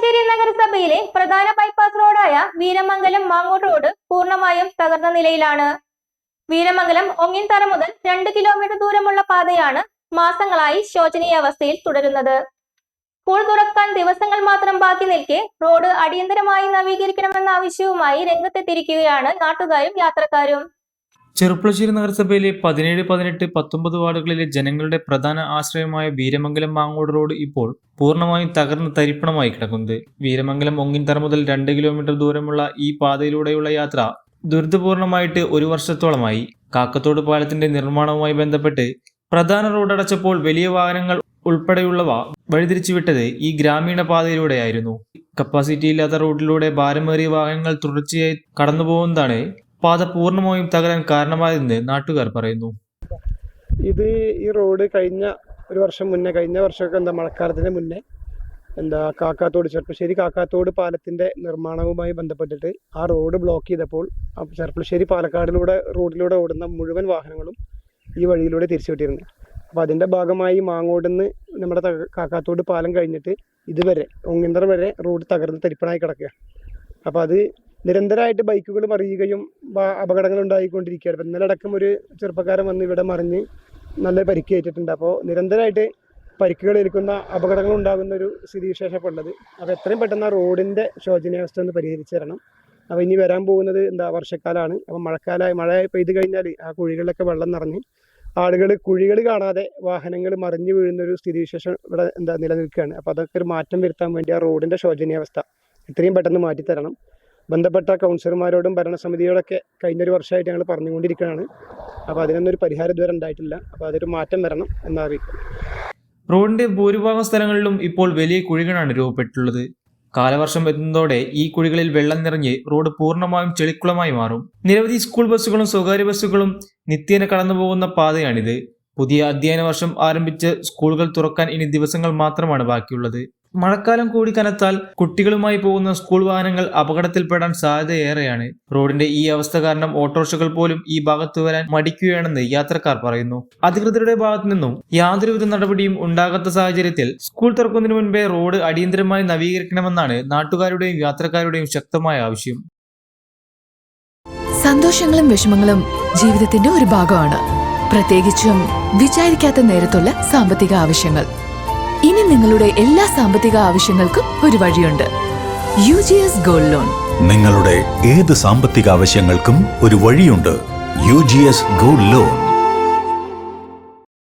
ചെർപ്പളശ്ശേരി നഗരസഭയിലെ പ്രധാന bypass റോഡായ Veeramangalam Mangode road പൂർണ്ണമായും തകർന്ന നിലയിലാണ്. വീരമംഗലം ഒങ്ങിൻതറ മുതൽ 2 കിലോമീറ്റർ ദൂരമുള്ള പാതയാണ് മാസങ്ങളായി ശോചനീയാവസ്ഥയിൽ തുടരുന്നത്. സ്കൂൾ തുറക്കാൻ ദിവസങ്ങൾ മാത്രം ബാക്കി നിൽക്കെ റോഡ് അടിയന്തരമായി നവീകരിക്കണമെന്ന ആവശ്യവുമായി രംഗത്തെത്തിയിരിക്കുകയാണ് നാട്ടുകാരും യാത്രക്കാരും. ചെർപ്പളശ്ശേരി നഗരസഭയിലെ 17, 18, 19 വാർഡുകളിലെ ജനങ്ങളുടെ പ്രധാന ആശ്രയമായ വീരമംഗലം മാങ്ങോട് റോഡ് ഇപ്പോൾ പൂർണ്ണമായും തകർന്ന് തരിപ്പണമായി കിടക്കുന്നത്. വീരമംഗലം ഒങ്ങിൻതറ മുതൽ 2 കിലോമീറ്റർ ദൂരമുള്ള ഈ പാതയിലൂടെയുള്ള യാത്ര ദുരിതപൂർണമായിട്ട് 1 വർഷത്തോളമായി. കാക്കത്തോട് പാലത്തിന്റെ നിർമ്മാണവുമായി ബന്ധപ്പെട്ട് പ്രധാന റോഡ് അടച്ചപ്പോൾ വലിയ വാഹനങ്ങൾ ഉൾപ്പെടെയുള്ളവ വഴിതിരിച്ചുവിട്ടത് ഈ ഗ്രാമീണ പാതയിലൂടെയായിരുന്നു. കപ്പാസിറ്റി ഇല്ലാത്ത റോഡിലൂടെ ഭാരമേറിയ വാഹനങ്ങൾ തുടർച്ചയായി കടന്നുപോകുന്നതാണ് പാത പൂർണ്ണമായും തകരാൻ കാരണമായതെന്ന് നാട്ടുകാർ പറയുന്നു. ഈ റോഡ് കഴിഞ്ഞ വർഷമൊക്കെ മഴക്കാലത്തിന് മുന്നേ കാക്കാത്തോട് ചെർപ്പളശ്ശേരി കാക്കാത്തോട് പാലത്തിന്റെ നിർമ്മാണവുമായി ബന്ധപ്പെട്ടിട്ട് ആ റോഡ് ബ്ലോക്ക് ചെയ്തപ്പോൾ ചെർപ്പളശ്ശേരി റോഡിലൂടെ ഓടുന്ന മുഴുവൻ വാഹനങ്ങളും ഈ വഴിയിലൂടെ തിരിച്ചുവിട്ടിരുന്നു. അപ്പോൾ അതിന്റെ ഭാഗമായി മാങ്ങോടുന്ന് നമ്മുടെ കാക്കാത്തോട് പാലം കഴിഞ്ഞിട്ട് ഇതുവരെ ഒങ്ങിന്തറ വരെ റോഡ് തകർന്ന് തരിപ്പണായി കിടക്കുക. അപ്പോൾ അത് നിരന്തരമായിട്ട് ബൈക്കുകൾ മറിയുകയും അപകടങ്ങൾ ഉണ്ടായിക്കൊണ്ടിരിക്കുകയാണ്. ഇന്നലെ അടക്കം ഒരു ചെറുപ്പക്കാരൻ വന്ന് ഇവിടെ മറിഞ്ഞ് നല്ല പരിക്കേറ്റിട്ടുണ്ട്. അപ്പോൾ നിരന്തരമായിട്ട് പരിക്കുകൾ ഏൽക്കുന്ന അപകടങ്ങൾ ഉണ്ടാകുന്ന ഒരു സ്ഥിതിവിശേഷമുള്ളത്. അപ്പോൾ എത്രയും പെട്ടെന്ന് ആ റോഡിൻ്റെ ശോചനീയാവസ്ഥ ഒന്ന് പരിഹരിച്ചു തരണം. അപ്പോൾ ഇനി വരാൻ പോകുന്നത് വർഷക്കാലമാണ്. അപ്പോൾ മഴ പെയ്ത് കഴിഞ്ഞാൽ ആ കുഴികളിലൊക്കെ വെള്ളം നിറഞ്ഞ് കുഴികൾ കാണാതെ വാഹനങ്ങൾ മറിഞ്ഞു വീഴുന്നൊരു സ്ഥിതിവിശേഷം ഇവിടെ നിലനിൽക്കുകയാണ്. അപ്പോൾ അതൊക്കെ ഒരു മാറ്റം വരുത്താൻ വേണ്ടി ആ റോഡിൻ്റെ ശോചനീയാവസ്ഥ എത്രയും പെട്ടെന്ന് മാറ്റിത്തരണം. ബന്ധപ്പെട്ട കൗൺസിലർമാരോടും ഭരണസമിതിയോടൊക്കെ കഴിഞ്ഞൊരു വർഷമായിട്ട് ഞങ്ങൾ പറഞ്ഞുകൊണ്ടിരിക്കുകയാണ്. അപ്പോൾ അതിനൊന്നും ഒരു പരിഹാരം ഇതുവരെ ഉണ്ടായിട്ടില്ല. അപ്പോൾ അതൊരു മാറ്റം വരണം എന്നറിയിക്കും. റോഡിന്റെ ഭൂരിഭാഗം സ്ഥലങ്ങളിലും ഇപ്പോൾ വലിയ കുഴികളാണ് രൂപപ്പെട്ടുള്ളത്. കാലവർഷം എത്തുന്നതോടെ ഈ കുഴികളിൽ വെള്ളം നിറഞ്ഞ് റോഡ് പൂർണ്ണമായും ചെളിക്കുളമായി മാറും. നിരവധി സ്കൂൾ ബസ്സുകളും സ്വകാര്യ ബസ്സുകളും നിത്യേന കടന്നുപോകുന്ന പാതയാണിത്. പുതിയ അധ്യയന വർഷം ആരംഭിച്ച് സ്കൂളുകൾ തുറക്കാൻ ഇനി ദിവസങ്ങൾ മാത്രമാണ് ബാക്കിയുള്ളത്. മഴക്കാലം കൂടി കനത്താൽ കുട്ടികളുമായി പോകുന്ന സ്കൂൾ വാഹനങ്ങൾ അപകടത്തിൽപ്പെടാൻ സാധ്യതയേറെയാണ്. റോഡിന്റെ ഈ അവസ്ഥ കാരണം ഓട്ടോറിക്ഷകൾ പോലും ഈ ഭാഗത്ത് വരാൻ മടിക്കുകയാണെന്ന് യാത്രക്കാർ പറയുന്നു. അധികൃതരുടെ ഭാഗത്തു നിന്നും യാതൊരുവിധ നടപടിയും ഉണ്ടാകാത്ത സാഹചര്യത്തിൽ സ്കൂൾ തുറക്കുന്നതിന് മുൻപേ റോഡ് അടിയന്തരമായി നവീകരിക്കണമെന്നാണ് നാട്ടുകാരുടെയും യാത്രക്കാരുടെയും ശക്തമായ ആവശ്യം. സന്തോഷങ്ങളും വിഷമങ്ങളും ജീവിതത്തിന്റെ ഒരു ഭാഗമാണ്. പ്രത്യേകിച്ചും വിചാരിക്കാത്ത നേരത്തുള്ള സാമ്പത്തിക ആവശ്യങ്ങൾ. ഇനി നിങ്ങളുടെ എല്ലാ സാമ്പത്തിക ആവശ്യങ്ങൾക്കും ഒരു വഴിയുണ്ട്. UGS gold loan. നിങ്ങളുടെ ഏത് സാമ്പത്തിക ആവശ്യങ്ങൾക്കും ഒരു വഴിയുണ്ട്. UGS gold loan.